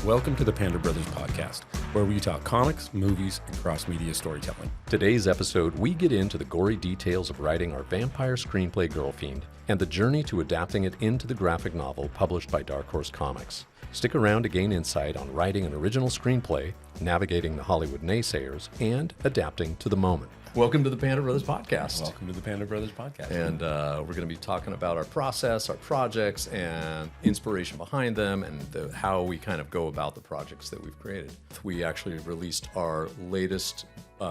Welcome to the Pander Bros podcast, where we talk comics, movies, and cross-media storytelling. Today's episode, we get into the gory details of writing our vampire screenplay GirlFIEND and the journey to adapting it into the graphic novel published by Dark Horse Comics. Stick around to gain insight on writing an original screenplay, navigating the Hollywood naysayers, and adapting to the moment. Welcome to the Pander Bros podcast. Welcome to the Pander Bros podcast. And we're going to be talking about our process, our projects, and inspiration behind them, and how we kind of go about the projects that we've created. We actually released our latest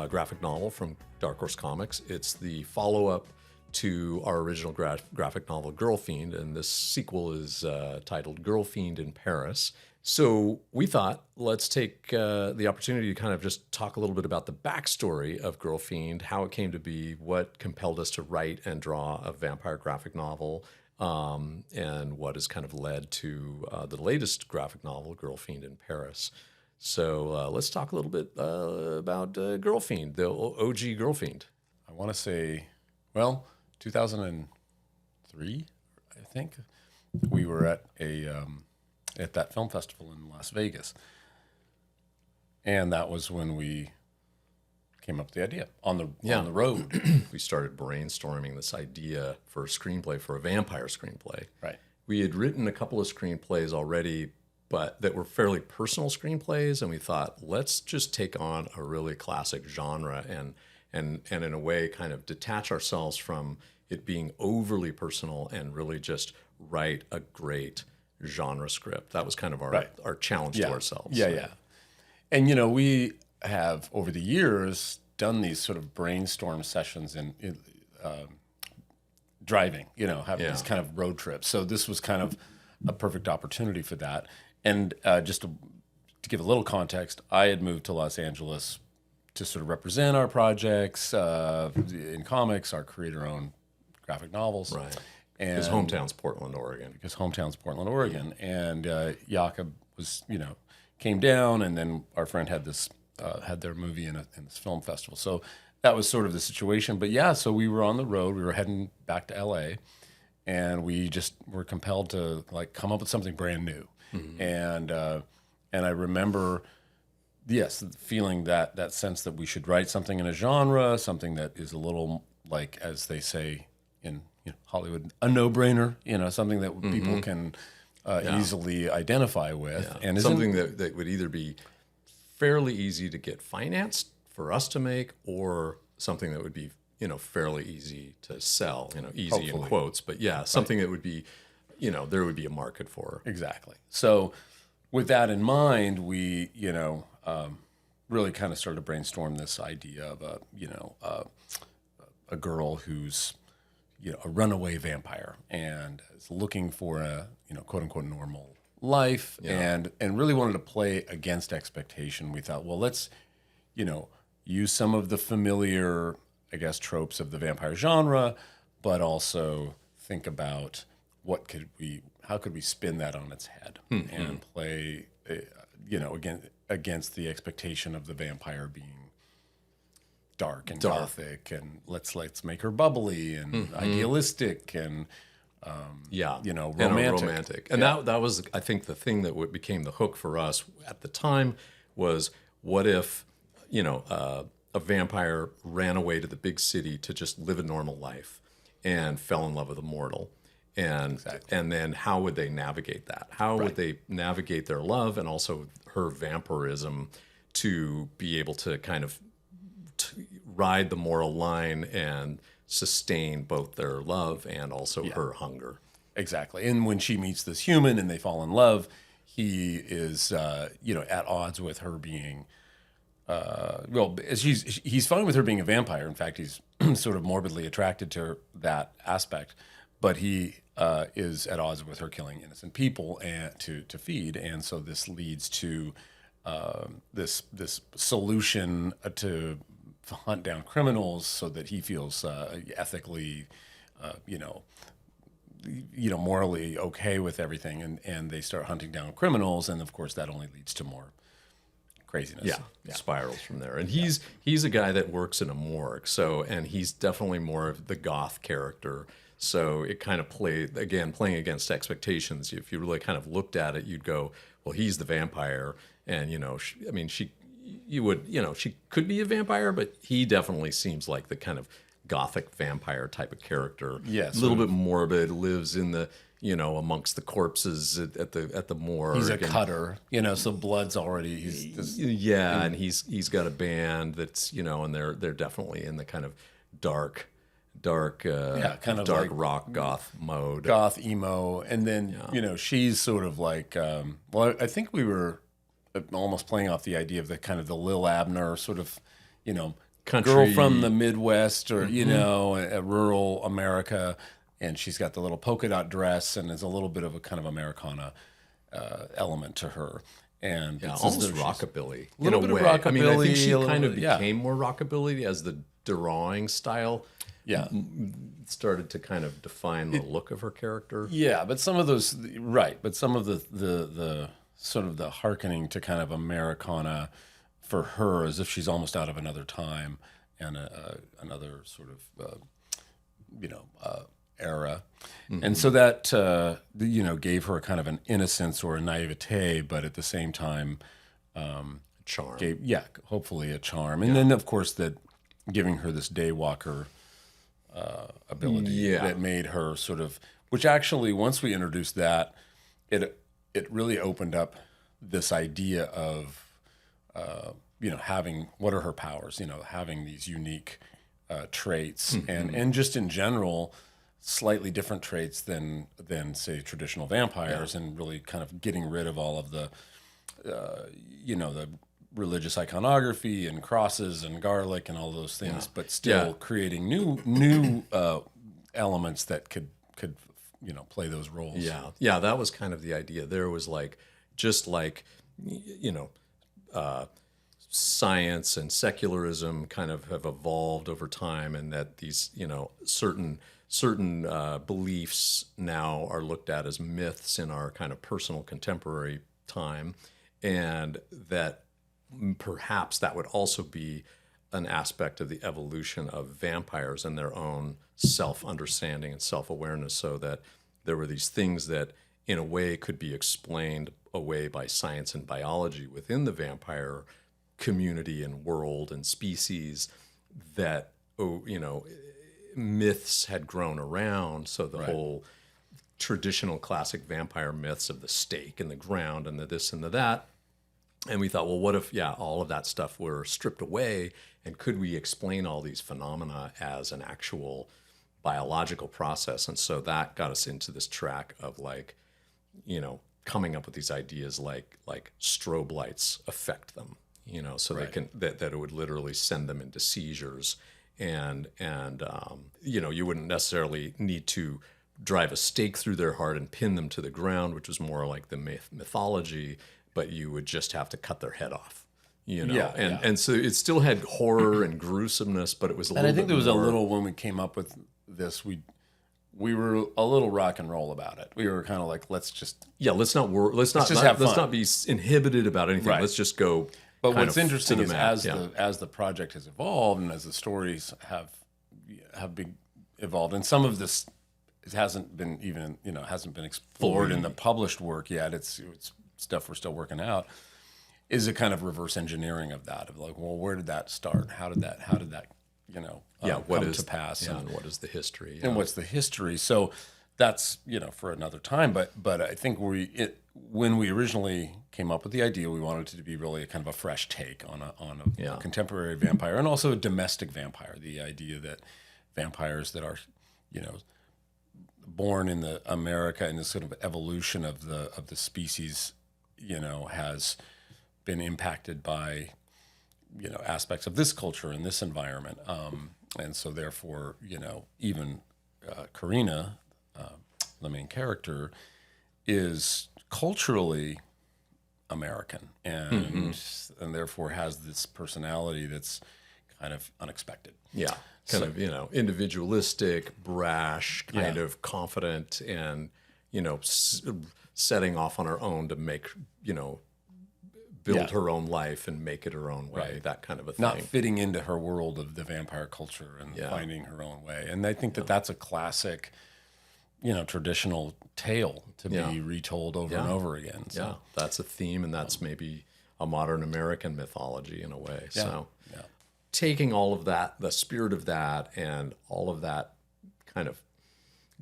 graphic novel from Dark Horse Comics. It's the follow-up to our original graphic novel, GirlFIEND, and this sequel is titled GirlFIEND in Paris. So we thought, let's take the opportunity to kind of just talk a little bit about the backstory of GirlFIEND, how it came to be, what compelled us to write and draw a vampire graphic novel, and what has kind of led to the latest graphic novel, GirlFIEND in Paris. So let's talk a little bit about GirlFIEND, the OG GirlFIEND. I want to say, well, 2003, I think, we were at that film festival in Las Vegas. And that was when we came up with the idea on the road. We started brainstorming this idea for a screenplay, for a vampire screenplay. Right. We had written a couple of screenplays already, but that were fairly personal screenplays, and we thought, let's just take on a really classic genre and in a way kind of detach ourselves from it being overly personal and really just write a great genre script. That was kind of our challenge to ourselves. Yeah. And, you know, we have, over the years, done these sort of brainstorm sessions in driving, having these kind of road trips. So this was kind of a perfect opportunity for that. And just to give a little context, I had moved to Los Angeles to sort of represent our projects in comics, our creator-owned graphic novels. Right. His hometown's Portland, Oregon. And Jakob was, came down, and then our friend had their movie in this film festival. So that was sort of the situation. But yeah, so we were on the road. We were heading back to LA, and we just were compelled to come up with something brand new. Mm-hmm. And I remember, yes, feeling that sense that we should write something in a genre, something that is a little like, as they say in Hollywood, a no-brainer, something that people can easily identify with. Yeah. And something that would either be fairly easy to get financed for us to make, or something that would be, fairly easy to sell, easy Hopefully. in quotes. But yeah, something that would be, there would be a market for. Exactly. So with that in mind, we, really kind of started to brainstorm this idea of a girl who's a runaway vampire and is looking for a quote unquote normal life, and really wanted to play against expectation. We thought, well, let's use some of the familiar, I guess, tropes of the vampire genre, but also think about how could we spin that on its head and play against the expectation of the vampire being dark and gothic, and let's make her bubbly and idealistic and romantic. And that was, I think, the thing that became the hook for us at the time was, what if a vampire ran away to the big city to just live a normal life and fell in love with a mortal, and then how would they navigate that? How would they navigate their love and also her vampirism to be able to kind of ride the moral line and sustain both their love and also her hunger. Exactly. And when she meets this human and they fall in love, he is, at odds with her being, he's fine with her being a vampire. In fact, he's sort of morbidly attracted to that aspect, but he is at odds with her killing innocent people and to feed. And so this leads to this solution to hunt down criminals so that he feels ethically, morally okay with everything, and they start hunting down criminals, and of course that only leads to more craziness. Yeah. Spirals from there. And he's a guy that works in a morgue, and he's definitely more of the goth character. So it kind of playing against expectations. If you really kind of looked at it, you'd go, well, he's the vampire, and she could be a vampire, but he definitely seems like the kind of gothic vampire type of character. Yes, a little bit morbid, lives in the amongst the corpses at the morgue. He's a cutter, so blood's already. And he's got a band that's and they're definitely in the kind of dark, kind of dark like rock goth mode, goth emo, and then she's sort of like. I think we were almost playing off the idea of the kind of the Lil Abner sort of, country girl from the Midwest or a rural America. And she's got the little polka dot dress, and there's a little bit of a kind of Americana element to her, and almost rockabilly in a way. I mean, I think she kind of became more rockabilly as the drawing style started to kind of define the look of her character. Yeah, but some of those but some of the sort of the hearkening to kind of Americana for her, as if she's almost out of another time and another sort of era. And so that gave her kind of an innocence or a naivete, but at the same time charm. Hopefully a charm. And then of course that giving her this daywalker ability that made her sort of, which actually once we introduced that, it really opened up this idea of having, what are her powers, having these unique traits and just in general slightly different traits than say traditional vampires, and really kind of getting rid of all of the the religious iconography and crosses and garlic and all those things, but still creating new elements that could play those roles. Yeah, that was kind of the idea. There was science and secularism kind of have evolved over time, and that these certain beliefs now are looked at as myths in our kind of personal contemporary time, and that perhaps that would also be an aspect of the evolution of vampires and their own self-understanding and self-awareness, so that there were these things that in a way could be explained away by science and biology within the vampire community and world and species that myths had grown around. So the whole traditional classic vampire myths of the stake in the ground and the this and the that. And we thought, well, what if, all of that stuff were stripped away, and could we explain all these phenomena as an actual biological process? And so that got us into this track of coming up with these ideas like strobe lights affect them, so they can, that it would literally send them into seizures. And you wouldn't necessarily need to drive a stake through their heart and pin them to the ground, which was more like the mythology, but you would just have to cut their head off, And so it still had horror and gruesomeness, but it was a little bit. And I think there was a little, when we came up with this, we were a little rock and roll about it. We were kind of like, let's not be inhibited about anything. Right. Let's just go. But what's interesting is as the project has evolved and as the stories have been evolved, and some of this hasn't been even hasn't been explored in the published work yet. It's stuff we're still working out. Is a kind of reverse engineering of that, of like, well, where did that start? How did that come to pass? And what is the history? And what's the history? So that's for another time. But I think when we originally came up with the idea, we wanted it to be really a kind of a fresh take on a contemporary vampire, and also a domestic vampire. The idea that vampires that are born in the America in this sort of evolution of the species, has been impacted by aspects of this culture and this environment, and so therefore even Karina, the main character, is culturally American and therefore has this personality that's kind of unexpected. Yeah, kind of individualistic, brash, kind of confident, and setting off on her own to make build her own life and make it her own way, that kind of a thing. Not fitting into her world of the vampire culture and finding her own way. And I think that that's a classic, traditional tale to be retold over and over again. So. Yeah, that's a theme, and that's maybe a modern American mythology in a way. Yeah. So taking all of that, the spirit of that, and all of that kind of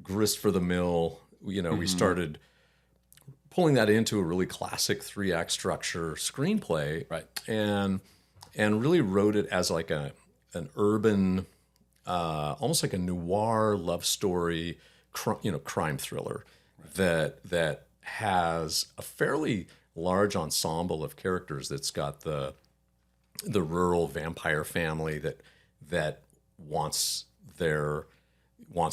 grist for the mill, we started pulling that into a really classic 3-act structure screenplay, Right. and really wrote it as like an urban, almost like a noir love story, crime thriller that has a fairly large ensemble of characters. That's got the rural vampire family that wants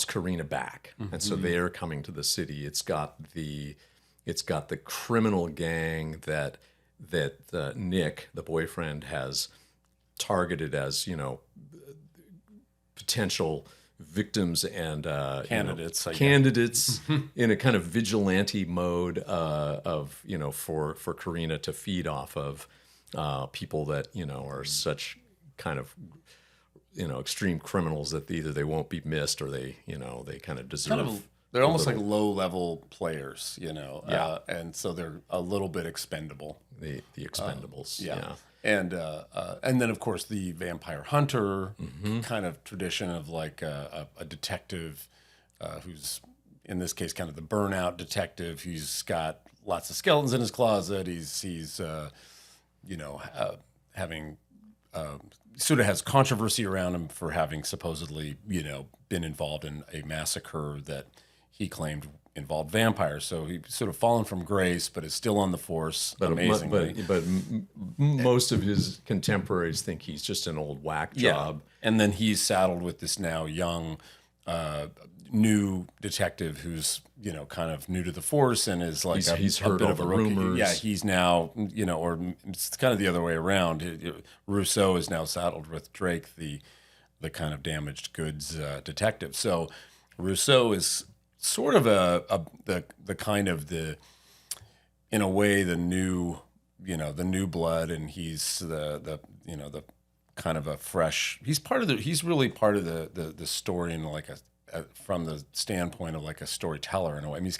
Karina back, and so they're coming to the city. It's got the criminal gang that Nick, the boyfriend, has targeted as potential victims and Candidates, candidates in a kind of vigilante mode for Karina to feed off of people that are such kind of extreme criminals that either they won't be missed or they kind of deserve. They're almost like low-level players, and so they're a little bit expendable. The Expendables, yeah. And then of course the vampire hunter kind of tradition of like a detective who's in this case kind of the burnout detective. He's got lots of skeletons in his closet. He's having sort of has controversy around him for having supposedly been involved in a massacre that he claimed involved vampires. So he's sort of fallen from grace, but is still on the force. Amazingly, but most of his contemporaries think he's just an old whack job. And then he's saddled with this now young, new detective who's kind of new to the force and is like he's a heard bit all of a the rookie. rumors. Yeah, he's now or it's kind of the other way around. Rousseau is now saddled with Drake, the kind of damaged goods detective. So Rousseau is sort of the kind of in a way the new blood, and he's the kind of a fresh. He's really part of the story in like from the standpoint of like a storyteller in a way. I mean,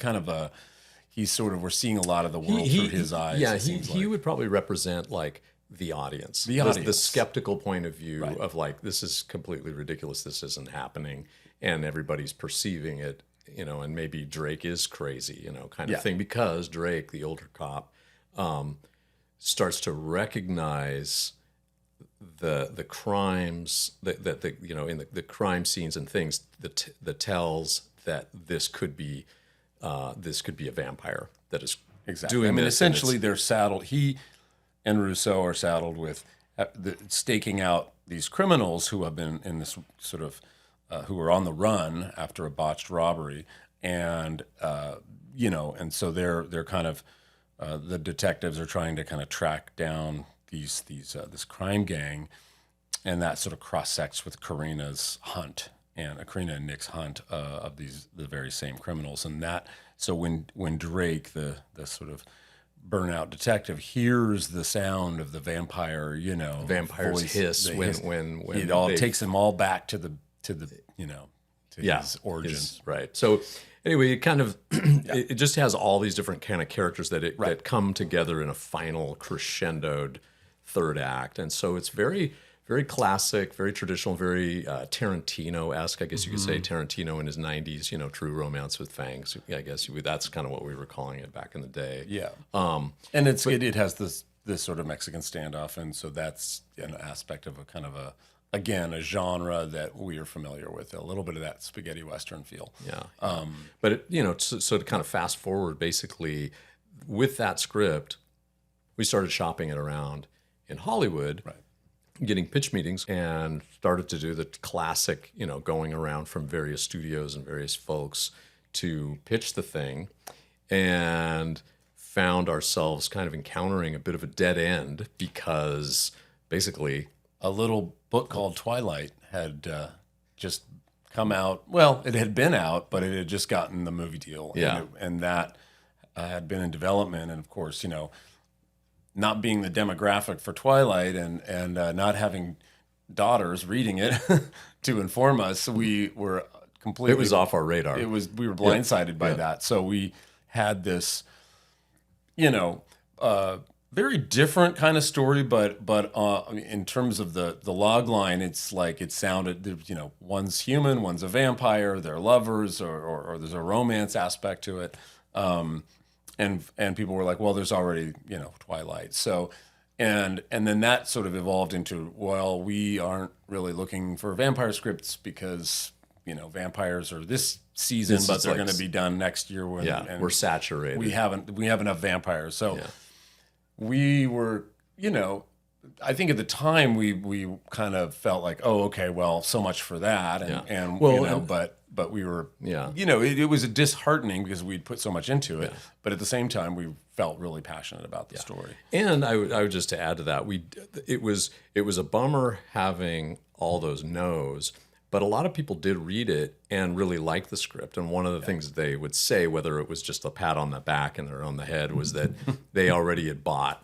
we're seeing a lot of the world through his eyes. Yeah, he would probably represent like the audience, the skeptical point of view of like, this is completely ridiculous. This isn't happening, and everybody's perceiving it. And maybe Drake is crazy, kind of thing, because Drake, the older cop, starts to recognize the crimes that in the crime scenes and things that tells that this could be a vampire that is doing this. Essentially, they're saddled. He and Rousseau are saddled with staking out these criminals who have been in this sort of. Who are on the run after a botched robbery, and and so they're kind of the detectives are trying to kind of track down this crime gang, and that sort of cross-sects with Karina's hunt and Karina and Nick's hunt of the very same criminals, and that so when Drake, the sort of burnout detective, hears the sound of the vampire, vampires voice, hiss when it all takes them all back to his origin. Right. So anyway, it kind of it just has all these different kind of characters that come together in a final crescendoed third act, and so it's very, very classic, very traditional, very Tarantino-esque, I guess you could say. Tarantino in his 90s, True Romance with Fangs. I guess that's kind of what we were calling it back in the day. Yeah. And it has this sort of Mexican standoff, and so that's an aspect of a kind of a genre that we are familiar with, a little bit of that spaghetti Western feel. Yeah. But, so to kind of fast forward, basically, with that script, we started shopping it around in Hollywood, getting pitch meetings, and started to do the classic, going around from various studios and various folks to pitch the thing, and found ourselves kind of encountering a bit of a dead end because basically a little book called Twilight had just come out. Well, it had been out, but it had just gotten the movie deal. Yeah. And that had been in development. And of course, not being the demographic for Twilight and not having daughters reading it to inform us, we were completely. It was off our radar. We were blindsided by that. So we had this, very different kind of story, but in terms of the log line, it's like it sounded, one's human, one's a vampire, they're lovers, or there's a romance aspect to it, and people were like, well, there's already Twilight, so. And then that sort of evolved into, well, we aren't really looking for vampire scripts because vampires are this season, but they're going to be done next year. And we're saturated. We have enough vampires, so we were, I think at the time we kind of felt like, oh, okay, well, so much for that, but we were, it was disheartening because we'd put so much into it, but at the same time we felt really passionate about the story. And I would just to add to that, it was a bummer having all those no's, but a lot of people did read it and really liked the script. And one of the things they would say, whether it was just a pat on the back and or on the head, was that they already had bought,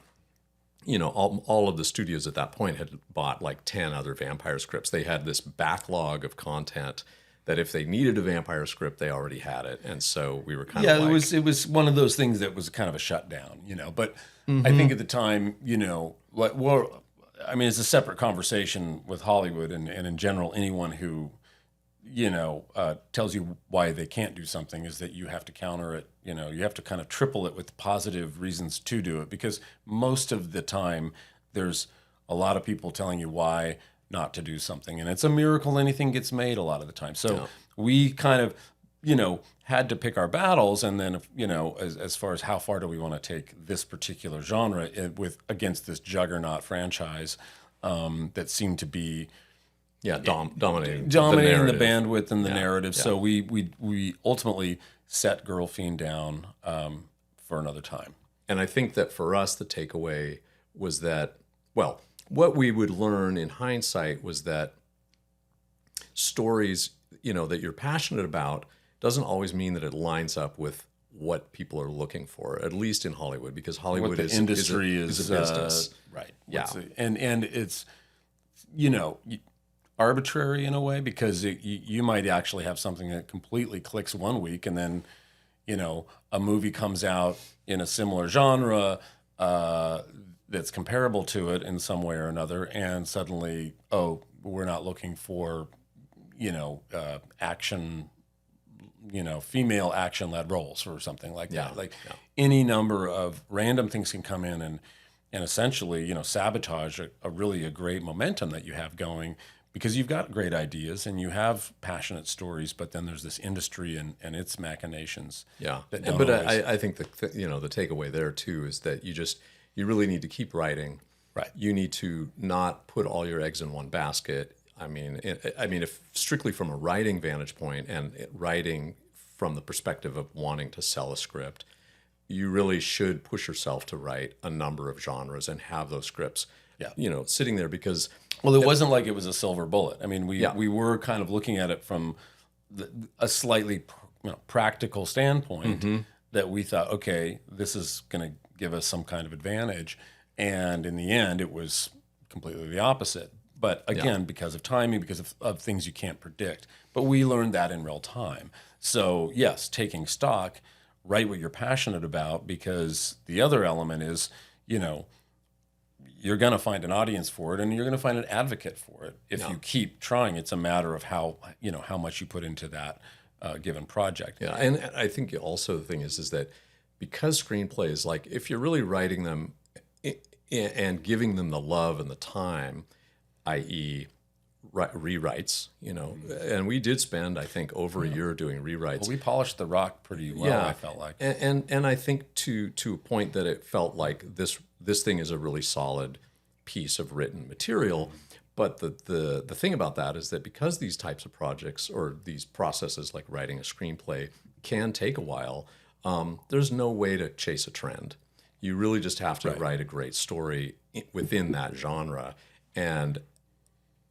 all of the studios at that point had bought like 10 other vampire scripts. They had this backlog of content that if they needed a vampire script, they already had it. And so we were kind of like... it was one of those things that was kind of a shutdown, But I think at the time, it's a separate conversation with Hollywood and in general, anyone who, tells you why they can't do something is that you have to counter it. You have to kind of triple it with positive reasons to do it, because most of the time there's a lot of people telling you why not to do something, and it's a miracle anything gets made a lot of the time. So we kind of, had to pick our battles, and then, as far as how far do we want to take this particular genre against this juggernaut franchise that seemed to be dominating the bandwidth and the narrative. Yeah. So we ultimately set GirlFIEND down for another time. And I think that for us, the takeaway was that, well, what we would learn in hindsight was that stories, that you're passionate about doesn't always mean that it lines up with what people are looking for, at least in Hollywood, because Hollywood is a business. Right. Yeah. And it's, arbitrary in a way, because you might actually have something that completely clicks one week, and then, a movie comes out in a similar genre that's comparable to it in some way or another, and suddenly, we're not looking for, action, female action-led roles or something like that. Any number of random things can come in and essentially, sabotage a really great momentum that you have going, because you've got great ideas and you have passionate stories, but then there's this industry and its machinations. Yeah, but I think the takeaway there too is that you really need to keep writing. Right. You need to not put all your eggs in one basket. I mean, if strictly from a writing vantage point and writing from the perspective of wanting to sell a script, you really should push yourself to write a number of genres and have those scripts, sitting there, because... Well, it wasn't like it was a silver bullet. I mean, we were kind of looking at it from a slightly practical standpoint, that we thought, okay, this is going to give us some kind of advantage. And in the end, it was completely the opposite. But again, because of timing, because of things you can't predict. But we learned that in real time. So yes, taking stock, write what you're passionate about, because the other element is, you're going to find an audience for it, and you're going to find an advocate for it if you keep trying. It's a matter of how much you put into that given project. Yeah, and I think also the thing is that because screenplays, like, if you're really writing them and giving them the love and the time, i.e., rewrites, and we did spend, I think, over a year doing rewrites. Well, we polished the rock pretty well, I felt like. And I think to a point that it felt like this thing is a really solid piece of written material. But the thing about that is that because these types of projects or these processes like writing a screenplay can take a while, there's no way to chase a trend. You really just have to write a great story within that genre, and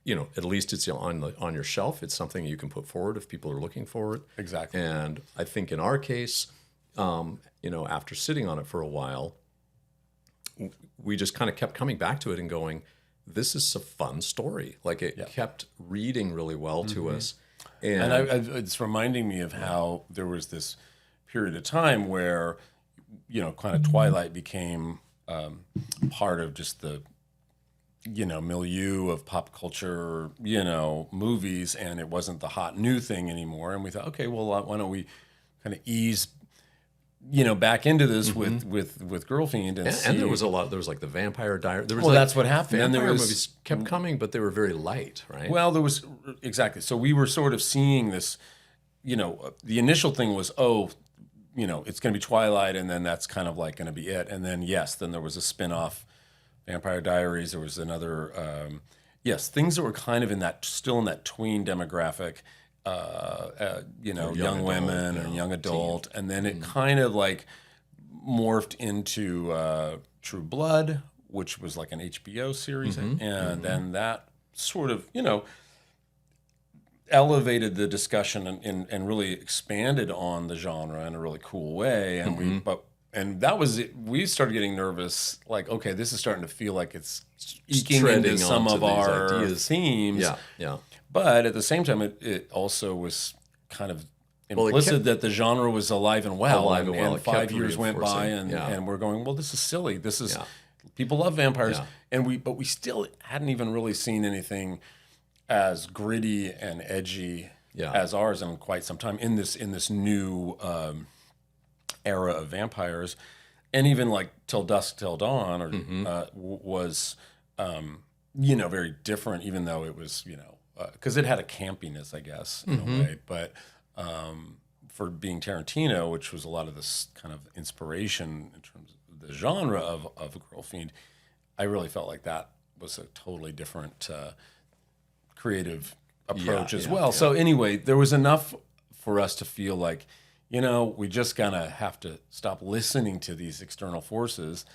at least it's on your shelf. It's something you can put forward if people are looking for it. Exactly. And I think in our case, after sitting on it for a while, we just kind of kept coming back to it and going, this is a fun story. Like, it kept reading really well to us. And it's reminding me of how there was this period of time where, kind of Twilight became part of just the, milieu of pop culture, movies, and it wasn't the hot new thing anymore. And we thought, okay, well, why don't we kind of ease, back into this with GirlFIEND and there was a lot. There was like the Vampire Diary. There was that's what happened. Vampire And there was movies kept coming, but they were very light, right? Well, there was exactly. So we were sort of seeing this. The initial thing was, it's going to be Twilight, and then that's kind of like going to be it. And then then there was a spin-off, Vampire Diaries. There was another. Things that were kind of still in that tween demographic. Young women and young adult, and then it kind of like morphed into True Blood, which was like an HBO series, and then that sort of elevated the discussion and really expanded on the genre in a really cool way, and that was it. We started getting nervous, like, okay, this is starting to feel like it's eking into some of our themes. Yeah. But at the same time, it also was kind of implicit that the genre was alive and well. And 5 years went by, and we're going, well, this is silly. This is people love vampires, but we still hadn't even really seen anything as gritty and edgy as ours in quite some time in this new era of vampires, and even like Till Dusk Till Dawn was very different, even though it was because it had a campiness, I guess, in a way. But for being Tarantino, which was a lot of this kind of inspiration in terms of the genre of GirlFIEND, I really felt like that was a totally different creative approach as well. So anyway, there was enough for us to feel like, we just kind of have to stop listening to these external forces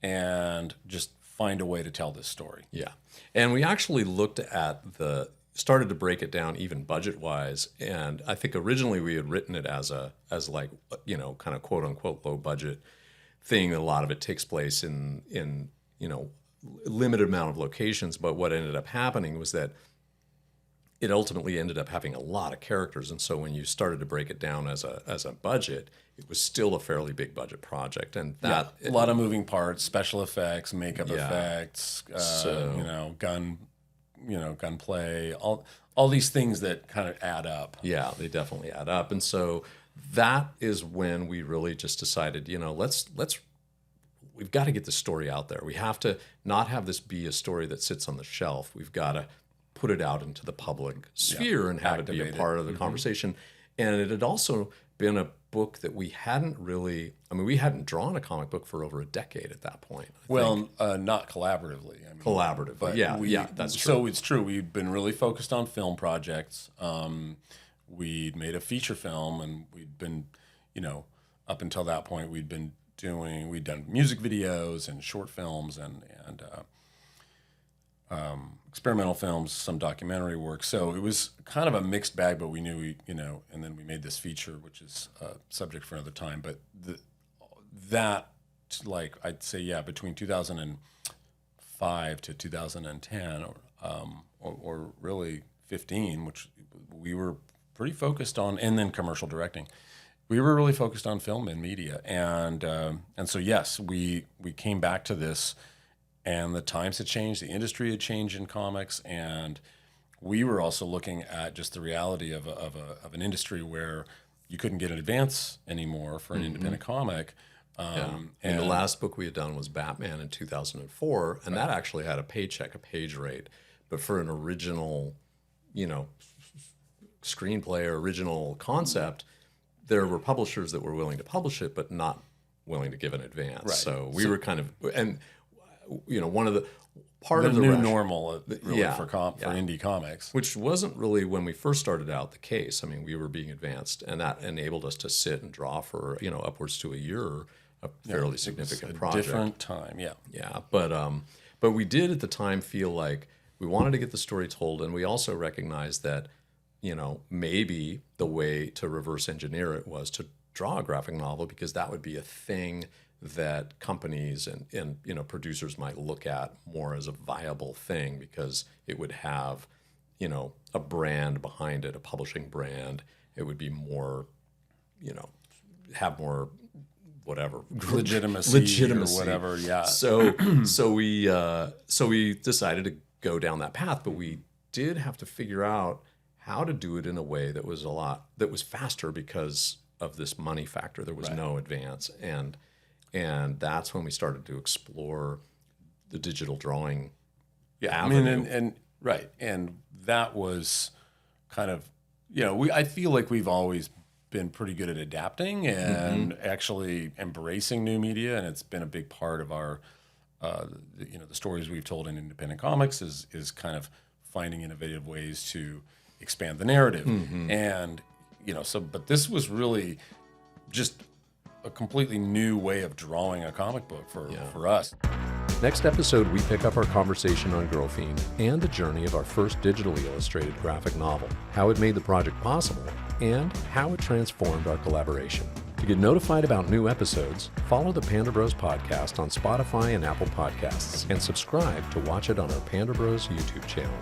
and just find a way to tell this story. Yeah. And we actually started to break it down even budget-wise. And I think originally we had written it as kind of quote unquote low budget thing. A lot of it takes place in limited amount of locations. But what ended up happening was that it ultimately ended up having a lot of characters. And so when you started to break it down as a budget, it was still a fairly big budget project. And a lot of moving parts, special effects, makeup effects, gunplay, all these things that kind of add up. Yeah, they definitely add up. And so that is when we really just decided, we've got to get the story out there. We have to not have this be a story that sits on the shelf. We've got to put it out into the public sphere and have it be a part of the conversation. And it had also been a book that we hadn't drawn a comic book for over a decade at that point. Not collaboratively. Collaborative, but that's true. So it's true. We've been really focused on film projects. We'd made a feature film, and we'd been, up until that point, we'd done music videos and short films and experimental films, some documentary work. So it was kind of a mixed bag, but we knew and then we made this feature, which is a subject for another time. But I'd say, between 2005 to 2010, or really 15, which we were pretty focused on, and then commercial directing. We were really focused on film and media, and so yes, we came back to this. And the times had changed, the industry had changed in comics, and we were also looking at just the reality of an industry where you couldn't get an advance anymore for an independent comic. And the last book we had done was Batman in 2004, and that actually had a page rate. But for an original, screenplay or original concept, there were publishers that were willing to publish it, but not willing to give an advance. Right. So we were kind of one of the part of the new normal for indie comics, which wasn't really when we first started out the case. I mean, we were being advanced, and that enabled us to sit and draw for upwards to a year, a fairly significant project. Different time, but we did at the time feel like we wanted to get the story told, and we also recognized that maybe the way to reverse engineer it was to draw a graphic novel, because that would be a thing that companies and producers might look at more as a viable thing, because it would have a brand behind it, a publishing brand. It would be more, have more whatever legitimacy or whatever. Yeah. So we decided to go down that path, but we did have to figure out how to do it in a way that was faster because of this money factor. There was no advance, and that's when we started to explore the digital drawing. Yeah, avenue. I mean, and that was kind of, I feel like we've always been pretty good at adapting and actually embracing new media, and it's been a big part of our, the stories we've told in independent comics is kind of finding innovative ways to expand the narrative, and but this was really just a completely new way of drawing a comic book for us. Next episode, we pick up our conversation on GirlFIEND and the journey of our first digitally illustrated graphic novel, how it made the project possible, and how it transformed our collaboration. To get notified about new episodes, follow the Pander Bros podcast on Spotify and Apple Podcasts, and subscribe to watch it on our Pander Bros YouTube channel.